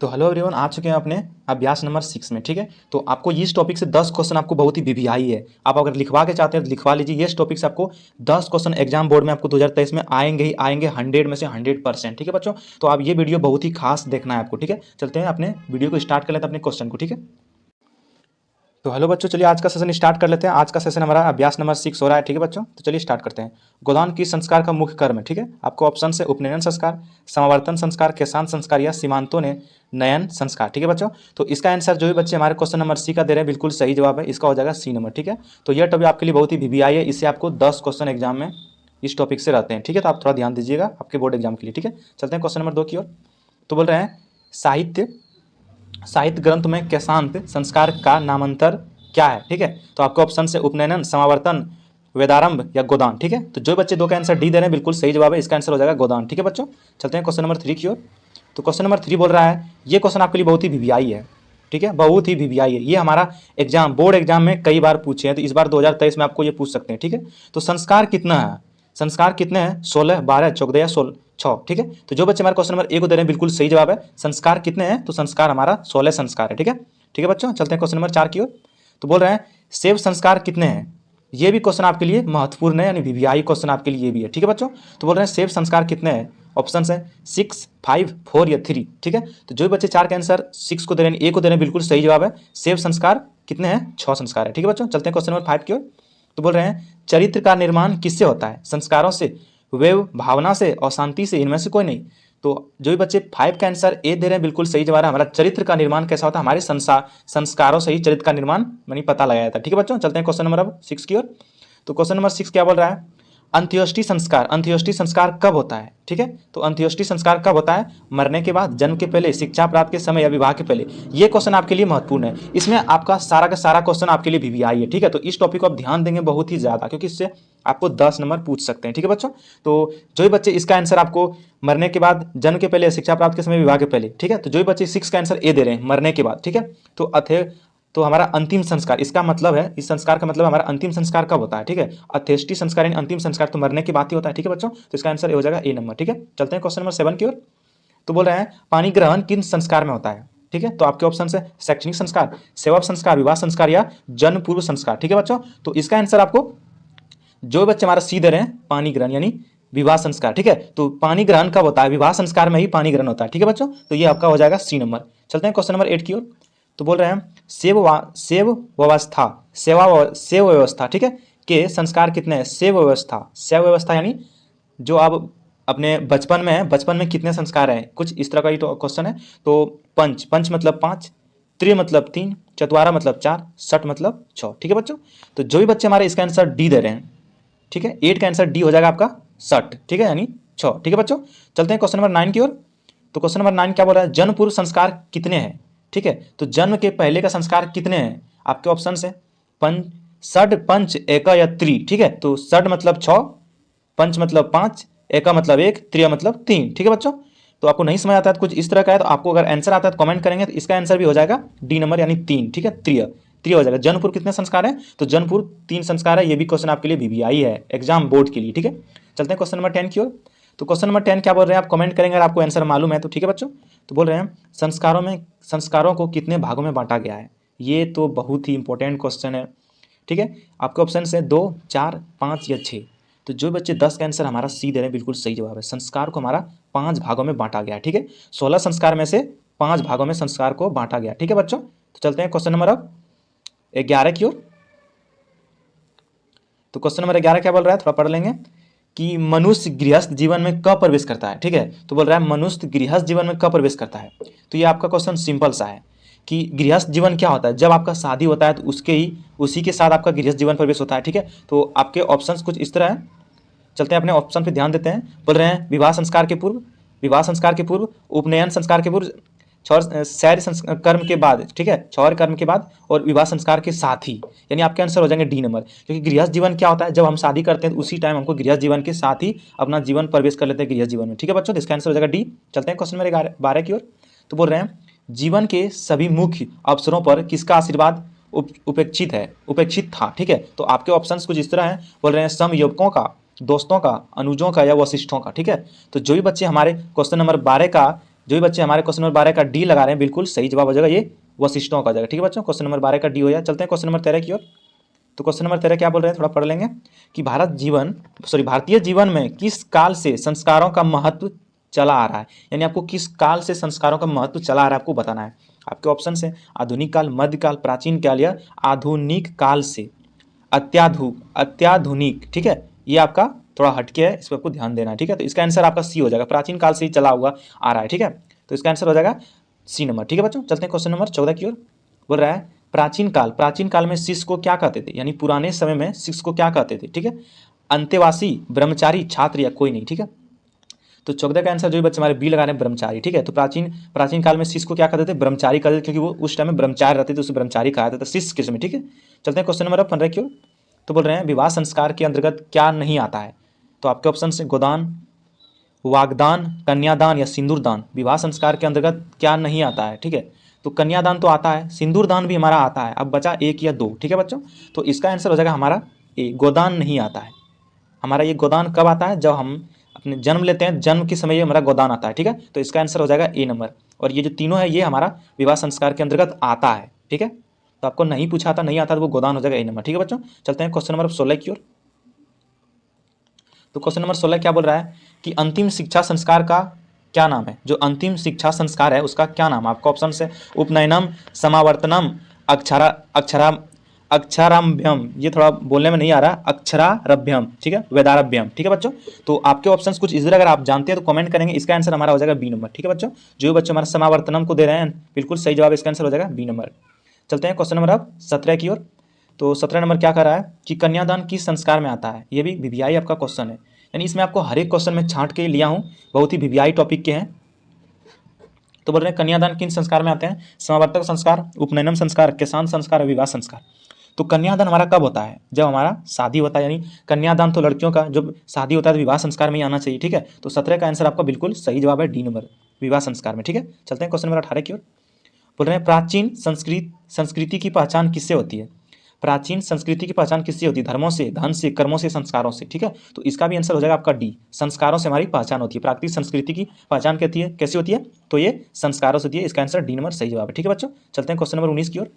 तो hello everyone, आ चुके हैं अपने अभ्यास नंबर 6 में। ठीक है, तो आपको इस टॉपिक से 10 क्वेश्चन आपको बहुत ही वीवीआई है। आप अगर लिखवा के चाहते हैं तो लिखवा लीजिए। इस टॉपिक से आपको 10 क्वेश्चन एग्जाम बोर्ड में आपको 2023 में आएंगे ही आएंगे, 100 में से 100%। ठीक है बच्चों, तो आप ये वीडियो बहुत ही खास देखना है आपको। ठीक है, चलते हैं अपने वीडियो को स्टार्ट कर लेते हैं अपने क्वेश्चन को। ठीक है, तो हेलो बच्चों, चलिए आज का सेशन स्टार्ट कर लेते हैं। आज का सेशन हमारा अभ्यास नंबर 6 हो रहा है। ठीक है बच्चों, तो चलिए स्टार्ट करते हैं। गोदान किस संस्कार का मुख्य कर्म है? ठीक है, आपको ऑप्शन से उपनयन संस्कार, समावर्तन संस्कार, केशांत संस्कार या सीमांतों ने नयन संस्कार। ठीक है बच्चों, तो इसका आंसर जो भी बच्चे हमारे क्वेश्चन नंबर सी का दे रहे हैं बिल्कुल सही जवाब है। इसका हो जाएगा सी नंबर। ठीक है, तो यह टॉपिक आपके लिए बहुत ही वीवीआई है। इससे आपको 10 क्वेश्चन एग्जाम में इस टॉपिक से रहते हैं। ठीक है, तो आप थोड़ा ध्यान दीजिएगा आपके बोर्ड एग्जाम के लिए। ठीक है, चलते हैं क्वेश्चन नंबर 2 की ओर। तो बोल रहे हैं साहित्य ग्रंथ में केशांत संस्कार का नामांतर क्या है? ठीक है, तो आपके ऑप्शन से उपनयन, समावर्तन, वेदारंभ या गोदान। ठीक है, तो जो बच्चे 2 का आंसर डी दे रहे हैं बिल्कुल सही जवाब है। इसका आंसर हो जाएगा गोदान। ठीक है बच्चों, चलते हैं क्वेश्चन नंबर 3 की ओर। तो क्वेश्चन नंबर 3 बोल रहा है, ये क्वेश्चन आपके लिए बहुत ही वीवीआई है। ठीक है, बहुत ही वीवीआई है। ये हमारा एग्जाम बोर्ड एग्जाम में कई बार पूछे हैं, तो इस बार 2023 में आपको ये पूछ सकते हैं। ठीक है, तो संस्कार कितना है? संस्कार कितने हैं? 16, 12, 14 या 16, 6। ठीक है, तो जो बच्चे हमारे क्वेश्चन नंबर 1 को दे रहे हैं बिल्कुल सही जवाब है। संस्कार कितने हैं? तो संस्कार हमारा 16 संस्कार है। ठीक है, ठीक है बच्चों, चलते हैं क्वेश्चन नंबर 4 की ओर। तो बोल रहे हैं शैव संस्कार कितने हैं? ये भी क्वेश्चन आपके लिए महत्वपूर्ण है, यानी वीवीआई क्वेश्चन आपके लिए ये भी है। ठीक है बच्चों, तो बोल रहे हैं शैव संस्कार कितने हैं? ऑप्शन है 6, 5, 4 या 3। ठीक है, तो जो बच्चे 4 के आंसर 6 को दे रहे हैं, ए को दे रहे हैं बिल्कुल सही जवाब है। शैव संस्कार कितने हैं? 6 संस्कार है। ठीक है बच्चों, चलते हैं क्वेश्चन नंबर 5 की ओर। तो बोल रहे हैं चरित्र का निर्माण किससे होता है? संस्कारों से, वेव, भावना से और शांति से, इनमें से कोई नहीं। तो जो भी बच्चे 5 का आंसर ए दे रहे हैं बिल्कुल सही जवाब है। हमारा चरित्र का निर्माण कैसा होता है? हमारे संस्कारों से ही चरित्र का निर्माण मैंने पता लगाया था। ठीक है बच्चों, चलते हैं क्वेश्चन नंबर अब 6 की ओर। तो क्वेश्चन नंबर 6 क्या बोल रहा है? अंत्योष्टि संस्कार, अंत्योष्टि संस्कार कब होता है? ठीक है, तो अंत्योष्टि संस्कार कब होता है? मरने के बाद, जन्म के पहले, शिक्षा प्राप्त के समय या विवाह के पहले। ये क्वेश्चन आपके लिए महत्वपूर्ण है। इसमें आपका सारा का सारा क्वेश्चन आपके लिए वीवीआई है। ठीक है, तो इस टॉपिक को आप ध्यान देंगे बहुत ही ज्यादा, क्योंकि इससे आपको 10 नंबर पूछ सकते हैं। ठीक है बच्चों, तो जो भी बच्चे इसका आंसर आपको मरने के बाद, जन्म के पहले, शिक्षा प्राप्त के समय, विवाह के पहले। ठीक है, तो जो भी बच्चे 6 का आंसर ए दे रहे हैं मरने के बाद। ठीक है, तो हमारा अंतिम संस्कार, इसका मतलब है, इस संस्कार का मतलब हमारा अंतिम संस्कार कब होता है? ठीक है, अंत्येष्टि संस्कार यानी अंतिम संस्कार तो मरने के बाद ही होता है। ठीक है बच्चों, तो इसका आंसर हो जाएगा ए नंबर। ठीक है, चलते हैं क्वेश्चन नंबर 7 की ओर। तो बोल रहे हैं पानी ग्रहण किन संस्कार में होता है? ठीक है, तो आपके ऑप्शन है शैक्षणिक संस्कार, सेवा संस्कार, विवाह संस्कार या जन्म पूर्व संस्कार। ठीक है बच्चों, तो इसका आंसर आपको जो बच्चे हमारा सी दे रहे हैं पानी ग्रहण यानी विवाह संस्कार। ठीक है, तो पानी ग्रहण कब होता है? विवाह संस्कार में ही पानी ग्रहण होता है। ठीक है बच्चों, तो ये आपका हो जाएगा सी नंबर। चलते हैं क्वेश्चन नंबर 8 की ओर। तो बोल रहे हैं सेव व्यवस्था, ठीक है, के संस्कार कितने हैं? सेव व्यवस्था यानी जो आप अपने बचपन में है, बचपन में कितने संस्कार हैं? कुछ इस तरह का ही तो क्वेश्चन है। तो पंच मतलब 5, त्रि मतलब 3, चतवारा मतलब 4, सठ मतलब 6। ठीक है बच्चों, तो जो भी बच्चे हमारे इसका आंसर डी दे रहे हैं, ठीक है, 8 का आंसर डी हो जाएगा आपका 60। ठीक है, यानी 6। ठीक है बच्चों, चलते हैं क्वेश्चन नंबर 9 की ओर। तो क्वेश्चन नंबर 9 क्या बोल रहा है? जन्म पूर्व संस्कार कितने हैं? ठीक है, तो जन्म के पहले का संस्कार कितने हैं? आपके ऑप्शन है पंच, षड, पंच, एक या त्रि। ठीक है, तो षड मतलब 6, पंच मतलब 5, एक मतलब 1, त्रिय मतलब 3। ठीक है बच्चों, तो आपको नहीं समझ आता है तो कुछ इस तरह का है, तो आपको अगर आंसर आता है तो कमेंट करेंगे, तो इसका आंसर भी हो जाएगा डी नंबर यानी 3। ठीक है, त्रिय त्रिय हो जाएगा। जन्मपुर कितने संस्कार है? तो जन्मपुर 3 संस्कार है। ये भी क्वेश्चन आपके लिए वीवीआई है एग्जाम बोर्ड के लिए। ठीक है, चलते हैं क्वेश्चन नंबर 10 की ओर। तो क्वेश्चन नंबर 10 क्या बोल रहे हैं? आप कमेंट करेंगे अगर आपको आंसर मालूम है तो। ठीक है बच्चों, तो बोल रहे हैं संस्कारों को कितने भागों में बांटा गया है? ये तो बहुत ही इंपॉर्टेंट क्वेश्चन है। ठीक है, आपके ऑप्शन है 2, 4, 5 या 6। तो जो बच्चे 10 का आंसर हमारा सी दे रहे हैं बिल्कुल सही जवाब है। संस्कार को हमारा 5 भागों में बांटा गया है। ठीक है, 16 संस्कार में से 5 भागों में संस्कार को बांटा गया। ठीक है बच्चों, तो चलते हैं क्वेश्चन नंबर अब 11 की ओर। तो क्वेश्चन नंबर 11 क्या बोल रहा है? थोड़ा पढ़ लेंगे कि मनुष्य गृहस्थ जीवन में कब प्रवेश करता है? ठीक है, तो बोल रहा है मनुष्य गृहस्थ जीवन में कब प्रवेश करता है? तो ये आपका क्वेश्चन सिंपल सा है कि गृहस्थ जीवन क्या होता है? जब आपका शादी होता है तो उसी के साथ आपका गृहस्थ जीवन प्रवेश होता है। ठीक है, तो आपके ऑप्शंस कुछ इस तरह है, चलते हैं अपने ऑप्शन पे ध्यान देते हैं। बोल रहे हैं विवाह संस्कार के पूर्व, उपनयन संस्कार के पूर्व, शौर्य कर्म के बाद, ठीक है, शौर्य कर्म के बाद, और विवाह संस्कार के साथ ही, यानी आपके आंसर हो जाएंगे डी नंबर। क्योंकि गृहस्थ जीवन क्या होता है? जब हम शादी करते हैं तो उसी टाइम हमको गृहस्थ जीवन के साथ ही अपना जीवन प्रवेश कर लेते हैं गृहस्थ जीवन में। ठीक है बच्चों, तो इसका आंसर हो जाएगा डी। चलते हैं क्वेश्चन नंबर 12 की ओर। तो बोल रहे हैं जीवन के सभी मुख्य अवसरों पर किसका आशीर्वाद उपेक्षित था? ठीक है, तो आपके ऑप्शंस कुछ इस तरह हैं। बोल रहे हैं समयुवकों का, दोस्तों का, अनुजों का या वशिष्ठों का। ठीक है, तो जो भी बच्चे हमारे क्वेश्चन नंबर 12 का जो भी बच्चे हमारे क्वेश्चन नंबर 12 का डी लगा रहे हैं बिल्कुल सही जवाब हो जाएगा ये वशिष्ठों का हो जाएगा। ठीक है बच्चों, क्वेश्चन नंबर 12 का डी हो जाए। चलते हैं क्वेश्चन नंबर 13 की ओर। तो क्वेश्चन नंबर 13 क्या बोल रहे हैं, थोड़ा पढ़ लेंगे कि भारतीय जीवन में किस काल से संस्कारों का महत्व चला आ रहा है, यानी आपको किस काल से संस्कारों का महत्व चला आ रहा है आपको बताना है। आपके ऑप्शन है आधुनिक काल, मध्यकाल, प्राचीन काल या आधुनिक काल से अत्याधुनिक। ठीक है, ये आपका थोड़ा हटके है, इस पर आपको ध्यान देना है। ठीक है, तो इसका आंसर आपका सी हो जाएगा, प्राचीन काल से ही चला हुआ आ रहा है। ठीक है, तो इसका आंसर हो जाएगा सी नंबर। ठीक है बच्चों, चलते हैं क्वेश्चन नंबर 14 की ओर। बोल रहा है प्राचीन काल में शिष्य को क्या कहते थे, यानी पुराने समय में शिष्य को क्या कहते थे। ठीक है, अंतेवासी, ब्रह्मचारी, छात्र या कोई नहीं। ठीक है, तो 14 का आंसर जो भी बच्चे हमारे बी लगा रहे हैं ब्रह्मचारी। ठीक है, तो प्राचीन काल में शिष्य को क्या कहते थे, ब्रह्मचारी कहते थे, क्योंकि वो उस टाइम में ब्रह्मचारी रहते थे, उसे ब्रह्मचारी कहा जाता था शिष्य के समय। ठीक है, चलते हैं क्वेश्चन नंबर 15 की ओर। तो बोल रहे हैं विवाह संस्कार के अंतर्गत क्या नहीं आता है। तो आपके ऑप्शन से गोदान, वागदान, कन्यादान या सिंदूरदान। विवाह संस्कार के अंतर्गत क्या नहीं आता है। ठीक है, तो कन्यादान तो आता है, सिंदूरदान भी हमारा आता है, अब बचा एक या दो। ठीक है बच्चों, तो इसका आंसर हो जाएगा हमारा ए, गोदान नहीं आता है। हमारा ये गोदान कब आता है, जब हम अपने जन्म लेते हैं, जन्म के समय हमारा गोदान आता है। ठीक है, तो इसका आंसर हो जाएगा ए नंबर। और ये जो तीनों है ये हमारा विवाह संस्कार के अंतर्गत आता है। ठीक है, तो आपको नहीं पूछा था, नहीं आता तो वो गोदान हो जाएगा ए नंबर। ठीक है बच्चों, चलते हैं क्वेश्चन नंबर 16 की ओर। तो क्वेश्चन नंबर 16 क्या बोल रहा है कि अंतिम शिक्षा संस्कार का क्या नाम है। जो अंतिम शिक्षा संस्कार है उसका क्या नाम है। आपका ऑप्शन है उपनयनम, समावर्तनम, अक्षरा अक्षरा अक्षराभ्यम, ये थोड़ा बोलने में नहीं आ रहा, अक्षरारभ्यम। ठीक है, वेदारभ्यम। ठीक है बच्चों, तो आपके ऑप्शंस कुछ इधर अगर आप जानते हैं तो कमेंट करेंगे, इसका आंसर हमारा हो जाएगा बी नंबर। ठीक है बच्चों, जो बच्चे हमारा समावर्तनम को दे रहे हैं बिल्कुल सही जवाब, इसका आंसर हो जाएगा बी नंबर। चलते हैं क्वेश्चन नंबर अब 17 की ओर। तो 17 नंबर क्या कर रहा है कि कन्यादान किस संस्कार में आता है। ये भी वीवीआई आपका क्वेश्चन है, यानी इसमें आपको हर एक क्वेश्चन में छांट के लिया हूँ, बहुत ही वीवीआई टॉपिक के हैं। तो बोल रहे हैं कन्यादान किन संस्कार में आते हैं, समावर्तक संस्कार, उपनयनम संस्कार, केशांत संस्कार, विवाह संस्कार। तो कन्यादान हमारा कब होता है, जब हमारा शादी होता है, यानी कन्यादान तो लड़कियों का, जब शादी होता है तो विवाह संस्कार में ही आना चाहिए। ठीक है, तो 17 का आंसर आपका बिल्कुल सही जवाब है डी नंबर, विवाह संस्कार में। ठीक है, चलते हैं क्वेश्चन नंबर 18 की ओर। बोल रहे हैं प्राचीन संस्कृति की पहचान किससे होती है। प्राचीन संस्कृति की पहचान किससे होती है, धर्मों से, धन से, कर्मों से, संस्कारों से। ठीक है, तो इसका भी आंसर हो जाएगा आपका डी, संस्कारों से हमारी पहचान होती है। प्राकृतिक संस्कृति की पहचान कहती है कैसी होती है, तो ये संस्कारों से होती है, इसका आंसर डी नंबर सही जवाब है। ठीक है बच्चों, चलते हैं क्वेश्चन नंबर 19 की ओर।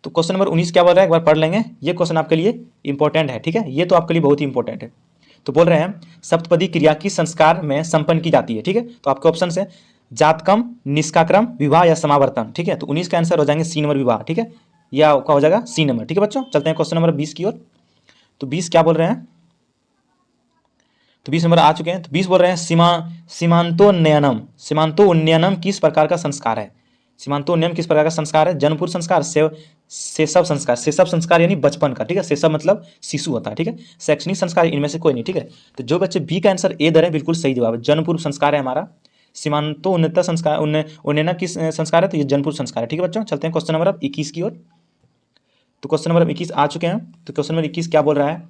तो क्वेश्चन नंबर 19 क्या बोल रहा है, एक बार पढ़ लेंगे, ये क्वेश्चन आपके लिए इंपॉर्टेंट है। ठीक है, ये तो आपके लिए बहुत ही इंपॉर्टेंट है। तो बोल रहे हैं सप्तपदी क्रिया किस संस्कार में संपन्न की जाती है। ठीक है, तो आपके ऑप्शन है जातकम, निष्काक्रम, विवाह या समावर्तन। ठीक है, तो 19 का आंसर हो जाएंगे सी नंबर, विवाह। ठीक है, यह आपका हो जाएगा सी नंबर। ठीक है बच्चों, चलते हैं क्वेश्चन नंबर 20 की ओर। तो 20 क्या बोल रहे हैं, तो 20 नंबर आ चुके हैं। तो 20 बोल रहे हैं सीमांतोन्नयनम, सीमांतोन्नयनम किस प्रकार का संस्कार है। सीमांतोन्नयन किस प्रकार का संस्कार है, जन्मपुर संस्कार, सेसव संस्कार, सेसव संस्कार यानी बचपन का। ठीक है, सेसव मतलब शिशु होता है। ठीक है, शैक्षणिक संस्कार इनमें से कोई नहीं। ठीक है, तो जो बच्चे बी का आंसर ए दे रहे हैं बिल्कुल सही जवाब है, जन्मपूर्व संस्कार है हमारा। सीमांतो उन्नत संस्कार, उन्नयन किस संस्कार है, तो ये जन्मपूर्व संस्कार है। ठीक है बच्चों, चलते हैं क्वेश्चन नंबर 21 की ओर। तो क्वेश्चन नंबर 21 आ चुके हैं। तो क्वेश्चन नंबर 21 क्या बोल रहा है,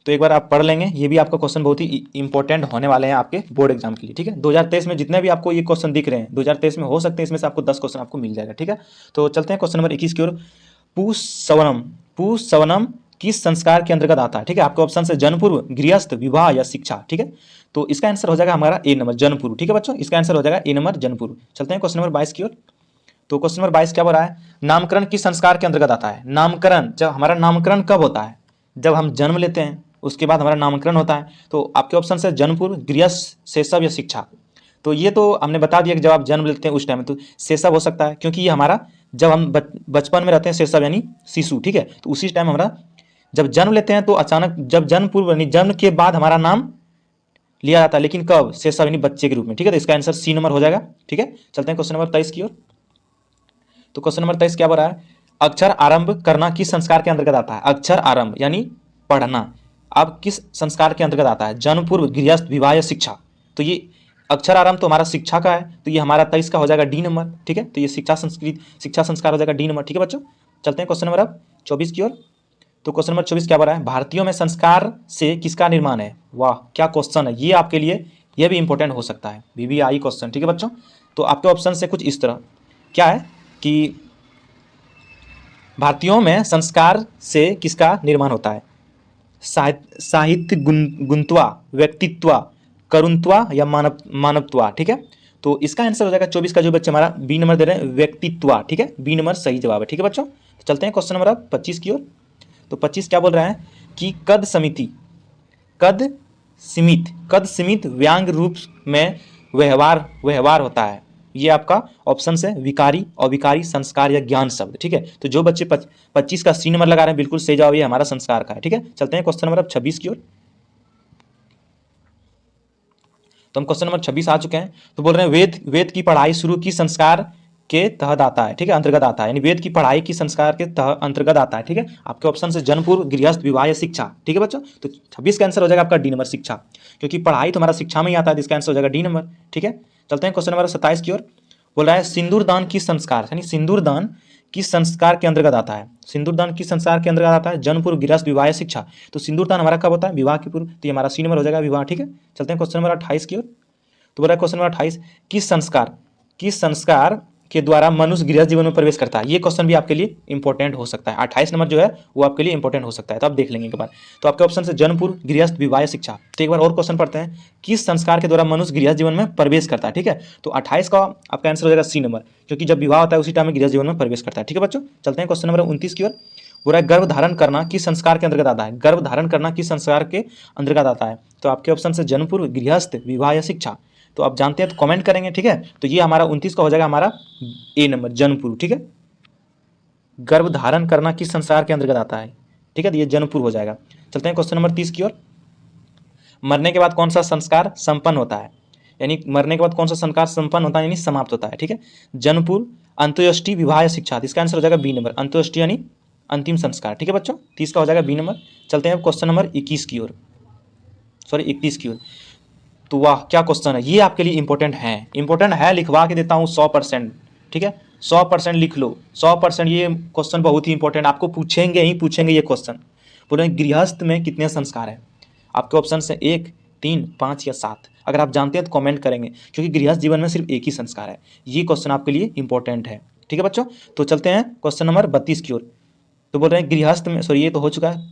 तो एक बार आप पढ़ लेंगे, ये भी आपका क्वेश्चन बहुत ही इंपॉर्टेंट होने वाले हैं आपके बोर्ड एग्जाम के लिए। ठीक है, 2023 में जितने भी आपको ये क्वेश्चन दिख रहे हैं 2023 में हो सकते हैं, इसमें से आपको 10 क्वेश्चन आपको मिल जाएगा। ठीक है, तो चलते हैं क्वेश्चन नंबर 21 की ओर। पुंसवनम किस संस्कार के अंतर्गत आता है। ठीक है, आपके ऑप्शन से जन्मपूर्व, गृहस्थ, विवाह या शिक्षा। ठीक है, तो इसका आंसर हो जाएगा हमारा ए नंबर, जन्मपूर्व। ठीक है बच्चों, इसका आंसर हो जाएगा ए नंबर, जन्मपूर्व। चलते हैं क्वेश्चन नंबर 22 की ओर। तो क्वेश्चन नंबर 22 क्या बोल रहा है, नामकरण किस संस्कार के अंतर्गत आता है। नामकरण, जब हमारा नामकरण कब होता है, जब हम जन्म लेते हैं उसके बाद हमारा नामकरण होता है। तो आपके ऑप्शन है जन्मपूर्व, गृहस्थ, सेसव या शिक्षा। तो ये तो हमने बता दिया कि जब आप जन्म लेते हैं उस टाइम में तो सेसव हो सकता है, क्योंकि ये हमारा जब हम बचपन में रहते हैं, सेसव यानी शिशु। ठीक है, तो उसी टाइम हमारा जब जन्म लेते हैं तो अचानक जब जन्म पूर्व यानी जन्म के बाद हमारा नाम लिया जाता है, लेकिन कब, सेसव यानी बच्चे के रूप में। ठीक है, तो इसका आंसर सी नंबर हो जाएगा। ठीक है, चलते हैं क्वेश्चन नंबर 23 की ओर। तो क्वेश्चन नंबर 23 क्या बोल रहा है, अक्षर आरंभ करना किस संस्कार के अंतर्गत आता है। अक्षर आरंभ यानी पढ़ना, अब किस संस्कार के अंतर्गत आता है, जन्म पूर्व, गृहस्थ, विवाह या शिक्षा। तो ये अक्षर आरंभ तो हमारा शिक्षा का है, तो ये हमारा 23 का हो जाएगा डी नंबर। ठीक है, तो ये शिक्षा संस्कार हो जाएगा डी नंबर। ठीक है बच्चों, चलते हैं क्वेश्चन नंबर अब 24 की ओर। तो क्वेश्चन नंबर 24 क्या बोल रहा है, भारतीयों में संस्कार से किसका निर्माण है। वाह क्या क्वेश्चन है, ये आपके लिए ये भी इंपॉर्टेंट हो सकता है, वीवीआई क्वेश्चन। ठीक है बच्चों, तो आपके ऑप्शन से कुछ इस तरह क्या है कि भारतीयों में संस्कार से किसका निर्माण होता है, साहित्य गुंतवा, व्यक्तित्व, करुणत्वा या मानवत्वा, ठीक है। तो इसका आंसर हो जाएगा 24 का जो बच्चे हमारा बी नंबर दे रहे हैं व्यक्तित्व, ठीक है, बी नंबर सही जवाब है, ठीक है बच्चों। तो चलते हैं क्वेश्चन नंबर अब 25 की ओर। तो 25 क्या बोल रहा है कि कद सीमित व्यंग रूप में व्यवहार होता है। ये आपका ऑप्शन है विकारी, अविकारी, संस्कार या ज्ञान शब्द, ठीक है। तो जो बच्चे 25 का सी नंबर लगा रहे हैं बिल्कुल सही जवाब ये हमारा संस्कार का है, ठीक है। चलते हैं क्वेश्चन नंबर अब 26 की ओर। तो हम क्वेश्चन नंबर 26 आ चुके हैं। तो बोल रहे हैं वेद की पढ़ाई शुरू की संस्कार के तहत आता है, ठीक है, अंतर्गत आता है, यानी वेद की पढ़ाई की संस्कार के अंतर्गत आता है, ठीक है। आपके ऑप्शन से जन्मपूर्व, गृहस्थ, विवाह या शिक्षा, ठीक है बच्चों। तो 26 का आंसर हो जाएगा आपका डी नंबर शिक्षा, क्योंकि पढ़ाई तो हमारा शिक्षा में ही आता है, इसका आंसर हो जाएगा डी नंबर, ठीक है। चलते हैं क्वेश्चन नंबर 27 की ओर। बोल रहा है सिंदूरदान की संस्कार, यानी सिंदूरदान किस संस्कार के अंतर्गत आता है। सिंदूरदान किस संस्कार के अंतर्गत आता है, जन्मपूर्व, गृहस्थ, विवाह या शिक्षा। तो सिंदूरदान हमारा कब होता है, विवाह के पूर्व, तो ये हमारा सी नंबर हो जाएगा विवाह, ठीक है। चलते हैं क्वेश्चन नंबर 28 की ओर। तो बोल रहा है क्वेश्चन नंबर 28 किस संस्कार के द्वारा मनुष्य गृहस्थ जीवन में प्रवेश करता है। ये क्वेश्चन भी आपके लिए इंपॉर्टेंट हो सकता है, 28 नंबर जो है वो आपके लिए इंपॉर्टेंट हो सकता है, तो आप देख लेंगे एक बार। तो आपके ऑप्शन से जन्मपूर्व, गृहस्थ, विवाह, शिक्षा। तो एक बार और क्वेश्चन पढ़ते हैं, किस संस्कार के द्वारा मनुष्य गृहस्थ जीवन में प्रवेश करता है, ठीक है। तो 28 का आपका आंसर हो जाएगा सी नंबर, क्योंकि जब विवाह होता है उसी टाइम में गृहस्थ जीवन में प्रवेश करता है, ठीक है बच्चों। चलते हैं क्वेश्चन नंबर 29 की ओर। पूरा गर्भ धारण करना किस संस्कार के अंतर्गत आता है। गर्भ धारण करना किस संस्कार के अंतर्गत आता है। तो आपके ऑप्शन से जन्मपूर्व, गृहस्थ, विवाह या शिक्षा। तो आप जानते हैं तो कमेंट करेंगे, ठीक है। तो ये हमारा 29 का हो जाएगा हमारा ए नंबर, जन्मपूर्व, ठीक है। गर्भ धारण करना किस संस्कार के अंतर्गत आता है, ठीक है, तो ये जन्मपूर्व हो जाएगा। चलते हैं क्वेश्चन नंबर 30 की ओर। मरने के बाद कौन सा संस्कार संपन्न होता है, यानी मरने के बाद कौन सा संस्कार संपन्न होता है, यानी समाप्त होता है, ठीक है। जन्मपूर्व, अंत्येष्टि, विवाह या शिक्षा। इसका आंसर हो जाएगा बी नंबर, अंत्येष्टि यानी अंतिम संस्कार, ठीक है बच्चों। 30 का हो जाएगा बी नंबर। चलते हैं अब क्वेश्चन नंबर 21 की ओर, सॉरी 31 की ओर। तो वाह क्या क्वेश्चन है, ये आपके लिए इंपॉर्टेंट है, लिखवा के देता हूँ 100%, ठीक है, 100% लिख लो, 100%। ये क्वेश्चन बहुत ही इंपॉर्टेंट, आपको पूछेंगे ये क्वेश्चन। बोले गृहस्थ में कितने संस्कार है। आपके ऑप्शन से 1, 3, 5 या 7। अगर आप जानते हैं तो कमेंट करेंगे, क्योंकि गृहस्थ जीवन में सिर्फ एक ही संस्कार है। ये क्वेश्चन आपके लिए इंपॉर्टेंट है, ठीक है बच्चों। तो चलते हैं क्वेश्चन नंबर 32 की ओर। तो बोल रहे हैं गृहस्थ में, सॉरी ये तो हो चुका है,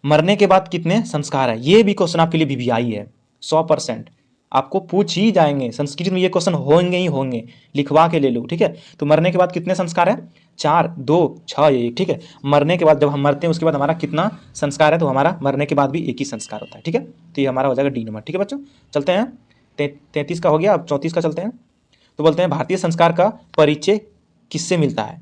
मरने के बाद कितने संस्कार है। ये भी क्वेश्चन आपके लिए वीवीआई है, 100% आपको पूछ ही जाएंगे, संस्कृत में ये क्वेश्चन होंगे ही होंगे, लिखवा के ले लो, ठीक है। तो मरने के बाद कितने संस्कार है, 4, 2, 6 या 1, ठीक है। मरने के बाद जब हम मरते हैं उसके बाद हमारा कितना संस्कार है, तो हमारा मरने के बाद भी एक ही संस्कार होता है, ठीक है। तो ये हमारा हो जाएगा डी नंबर, ठीक है बच्चों। चलते हैं 33 का हो गया, अब 34 का चलते हैं। तो बोलते हैं भारतीय संस्कार का परिचय किससे मिलता है।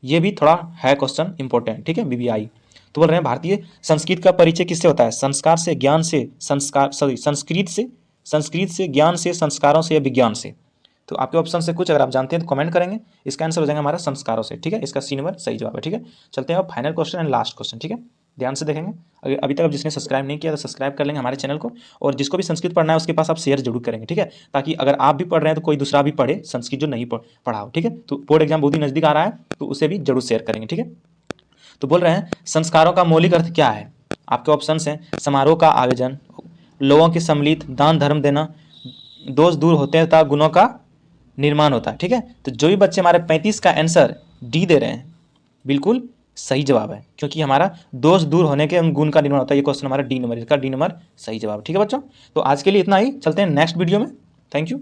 ये भी थोड़ा है क्वेश्चन इंपॉर्टेंट, ठीक है, बीबीआई। तो बोल रहे हैं भारतीय संस्कृत का परिचय किससे होता है, संस्कार से, ज्ञान से, संस्कृत से, ज्ञान से, संस्कारों से या विज्ञान से। तो आपके ऑप्शन से कुछ अगर आप जानते हैं तो कमेंट करेंगे। इसका आंसर हो जाएगा हमारा संस्कारों से, ठीक है, इसका सी नंबर सही जवाब है, ठीक है। चलते हैं अब final question and last question, ठीक है, ध्यान से देखेंगे। अगर अभी तक जिसने सब्सक्राइब नहीं किया तो सब्सक्राइब कर लेंगे हमारे चैनल को, और जिसको भी संस्कृत पढ़ना है उसके पास आप शेयर जरूर करेंगे, ठीक है, ताकि अगर आप भी पढ़ रहे हैं तो कोई दूसरा भी पढ़े संस्कृत जो नहीं पढ़ा हो, ठीक है। तो बोर्ड एग्जाम बहुत ही नजदीक आ रहा है, तो उसे भी जरूर शेयर करेंगे, ठीक है। तो बोल रहे हैं संस्कारों का मौलिक अर्थ क्या है। आपके ऑप्शन हैं समारोह का आयोजन, लोगों के सम्मिलित, दान धर्म देना, दोष दूर होते हैं तथा गुणों का निर्माण होता है, ठीक है। तो जो भी बच्चे हमारे 35 का आंसर डी दे रहे हैं बिल्कुल सही जवाब है, क्योंकि हमारा दोष दूर होने के गुण का निर्माण होता है। ये क्वेश्चन हमारा डी नंबर, इसका डी नंबर सही जवाब, ठीक है बच्चों। तो आज के लिए इतना ही, चलते हैं नेक्स्ट वीडियो में। Thank you.